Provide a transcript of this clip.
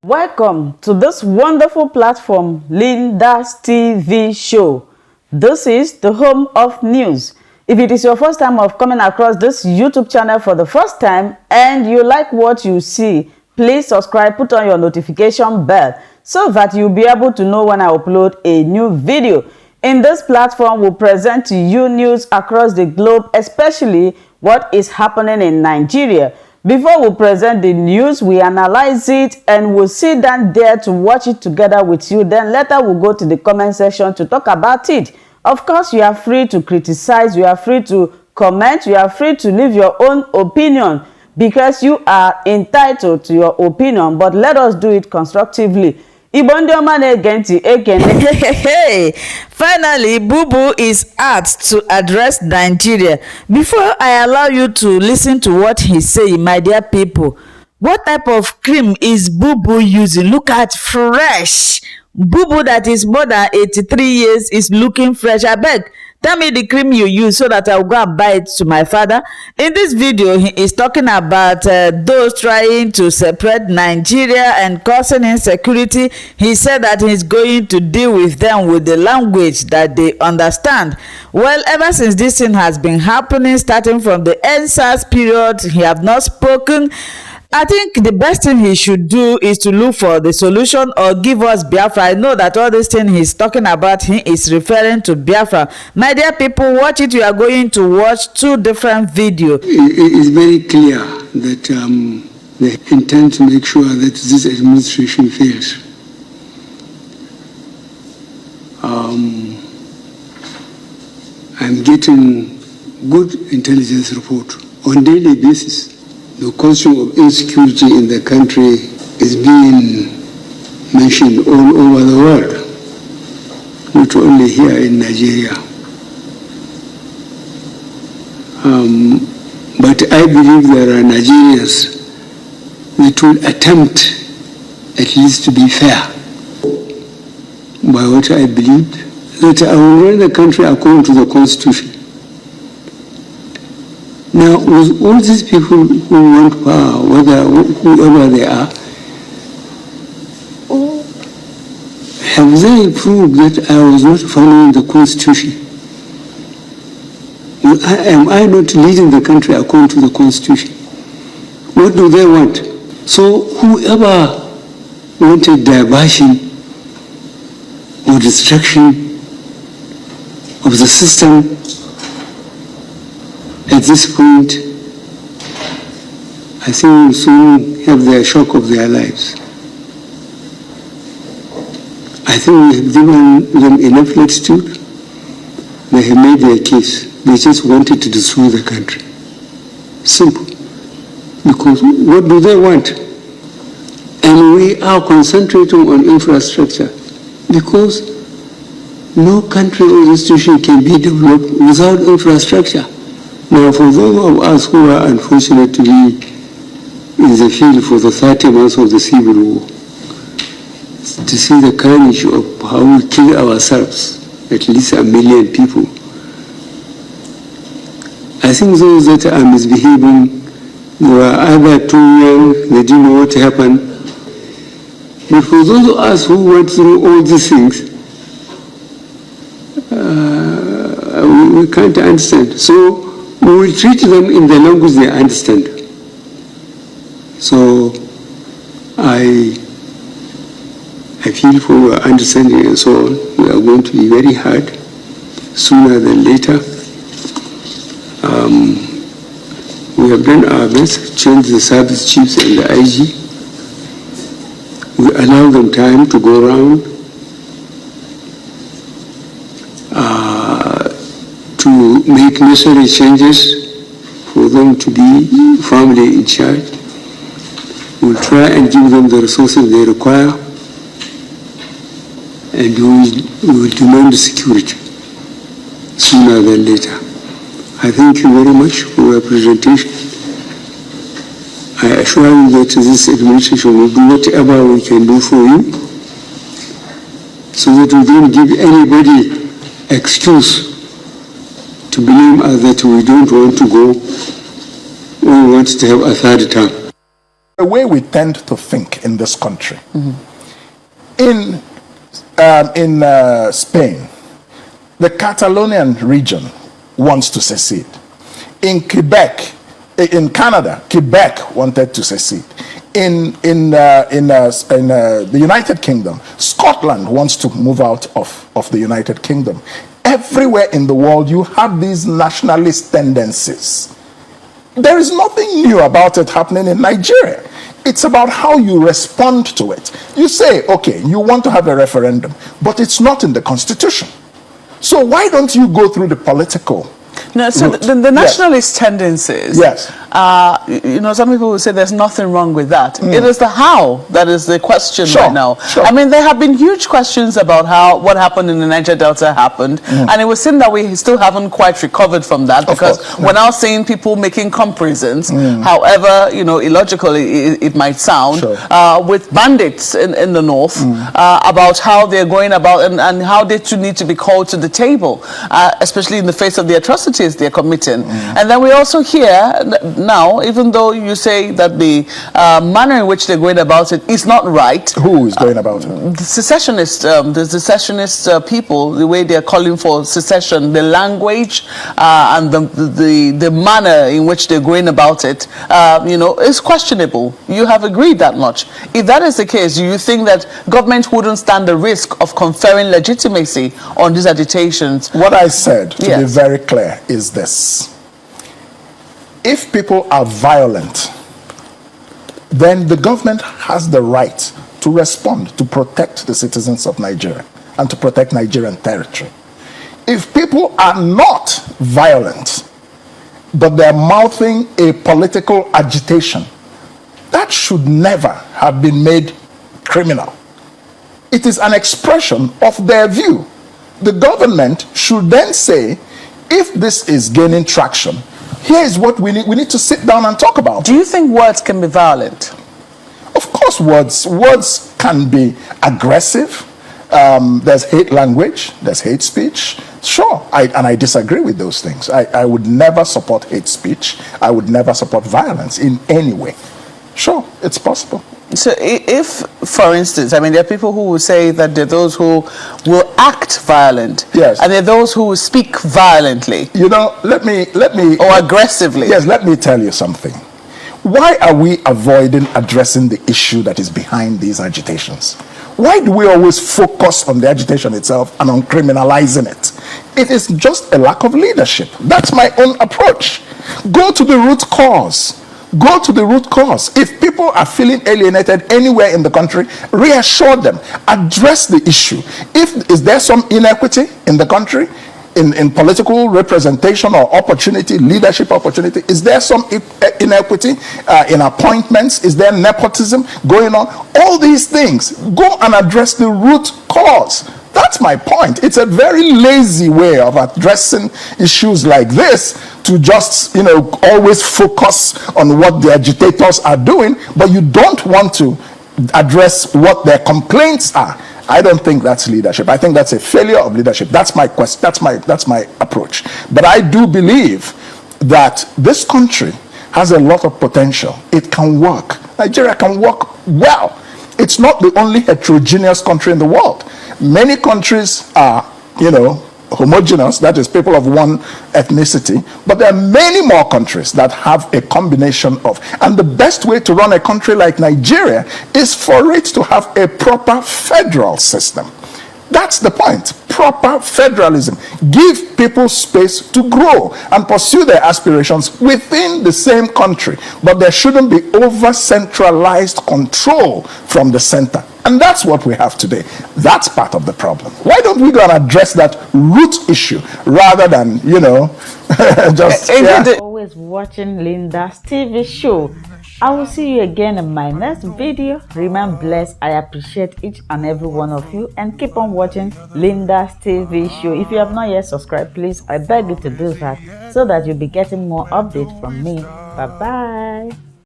Welcome to this wonderful platform, Linda's TV show. This is the home of news. If it is your first time of coming across this YouTube channel for the first time and you like what you see, please subscribe, put on your notification bell so that you'll be able to know when I upload a new video. In this platform, we'll present to you news across the globe, especially what is happening in Nigeria. Before we present the news, we analyze it and we'll sit down there to watch it together with you. Then later we'll go to the comment section to talk about it. Of course, you are free to criticize, you are free to comment, you are free to leave your own opinion because you are entitled to your opinion, but let us do it constructively. Finally, Bubu is asked to address Nigeria. Before I allow you to listen to what he say, my dear people, what type of cream is Bubu using? Look at fresh. Bubu that is more than 83 years is looking fresh. I beg, tell me the cream you use so that I'll go and buy it to my father. In this video, he is talking about those trying to separate Nigeria and causing insecurity. He said that he's going to deal with them with the language that they understand. Well, ever since this thing has been happening, starting from the EndSARS period, he have not spoken. I think the best thing he should do is to look for the solution or give us Biafra. I know that all this thing he's talking about, he is referring to Biafra. My dear people, watch it. You are going to watch two different videos. It is very clear that they intend to make sure that this administration fails. I'm getting good intelligence report on daily basis. The question of insecurity in the country is being mentioned all over the world, not only here in Nigeria. But I believe there are Nigerians that will attempt at least to be fair by what I believed, that I will run the country according to the Constitution. Now, with all these people who want power, whoever they are, have they proved that I was not following the Constitution? Am I not leading the country according to the Constitution? What do they want? So whoever wanted diversion or destruction of the system, at this point, I think will soon have the shock of their lives. I think we have given them enough latitude. They have made their case. They just wanted to destroy the country. Simple. Because what do they want? And we are concentrating on infrastructure because no country or institution can be developed without infrastructure. Now, for those of us who are unfortunate to be in the field for the 30 months of the Civil War, to see the carnage of how we kill ourselves, at least 1 million people, I think those that are misbehaving, they were either too young, they didn't know what happened. But for those of us who went through all these things, we can't understand. So we will treat them in the language they understand. So I feel for your understanding and so on. We are going to be very hard sooner than later. We have done our best to change the service chiefs and the IG. We allow them time to go around to make necessary changes for them to be firmly in charge. We'll try and give them the resources they require, and we will demand security sooner than later. I thank you very much for your presentation. I assure you that this administration will do whatever we can do for you so that we don't give anybody excuse to blame us that we don't want to go or we want to have a third term. The way we tend to think in this country. In Spain, the Catalonian region wants to secede. In Quebec, in Canada, Quebec wanted to secede. In the United Kingdom, Scotland wants to move out of the United Kingdom. Everywhere in the world, you have these nationalist tendencies. There is nothing new about it happening in Nigeria. It's about how you respond to it. You say, okay, you want to have a referendum, but it's not in the Constitution. So why don't you go through the political No, so route? the nationalist tendencies, Yes. Some people will say there's nothing wrong with that. It is the how that is the question right now. Sure. I mean, there have been huge questions about what happened in the Niger Delta happened, and it was seen that we still haven't quite recovered from that, because we're now seeing people making comparisons, however, illogical it might sound, with bandits in the north, about how they're going about and how they too need to be called to the table, especially in the face of the atrocities they're committing. And then we also hear now, even though you say that the manner in which they're going about it is not right. Who is going about it? The secessionist people, the way they're calling for secession, the language and the manner in which they're going about it, is questionable. You have agreed that much. If that is the case, do you think that government wouldn't stand the risk of conferring legitimacy on these agitations? What I said, to be very clear, is this. If people are violent, then the government has the right to respond, to protect the citizens of Nigeria and to protect Nigerian territory. If people are not violent, but they're mouthing a political agitation, that should never have been made criminal. It is an expression of their view. The government should then say, if this is gaining traction, here is what we need. We need to sit down and talk about. Do you think words can be violent? Of course, words can be aggressive. There's hate language. There's hate speech. Sure, I disagree with those things. I would never support hate speech. I would never support violence in any way. Sure, it's possible. So if, for instance, there are people who will say that there are those who will act violent, yes, and there are those who will speak violently. Let me or aggressively. Yes, let me tell you something. Why are we avoiding addressing the issue that is behind these agitations? Why do we always focus on the agitation itself and on criminalizing it? It is just a lack of leadership. That's my own approach. Go to the root cause. Go to the root cause. If people are feeling alienated anywhere in the country, reassure them. Address the issue. Is there some inequity in the country, in political representation or opportunity, leadership opportunity? Is there some inequity in appointments? Is there nepotism going on? All these things. Go and address the root cause. That's my point. It's a very lazy way of addressing issues like this, to just, always focus on what the agitators are doing, but you don't want to address what their complaints are. I don't think that's leadership. I think that's a failure of leadership. That's my quest. That's my approach. But I do believe that this country has a lot of potential. It can work. Nigeria can work well. It's not the only heterogeneous country in the world. Many countries are, homogeneous, that is, people of one ethnicity, but there are many more countries that have a combination of, and the best way to run a country like Nigeria is for it to have a proper federal system. That's the point. Proper federalism. Give people space to grow and pursue their aspirations within the same country. But there shouldn't be over-centralized control from the center. And that's what we have today. That's part of the problem. Why don't we go and address that root issue rather than, just... Always watching Linda's TV show. I will see you again in my next video. Remain blessed. I appreciate each and every one of you, and keep on watching Linda's TV show. If you have not yet subscribed, please, I beg you to do that so that you'll be getting more updates from me. Bye bye.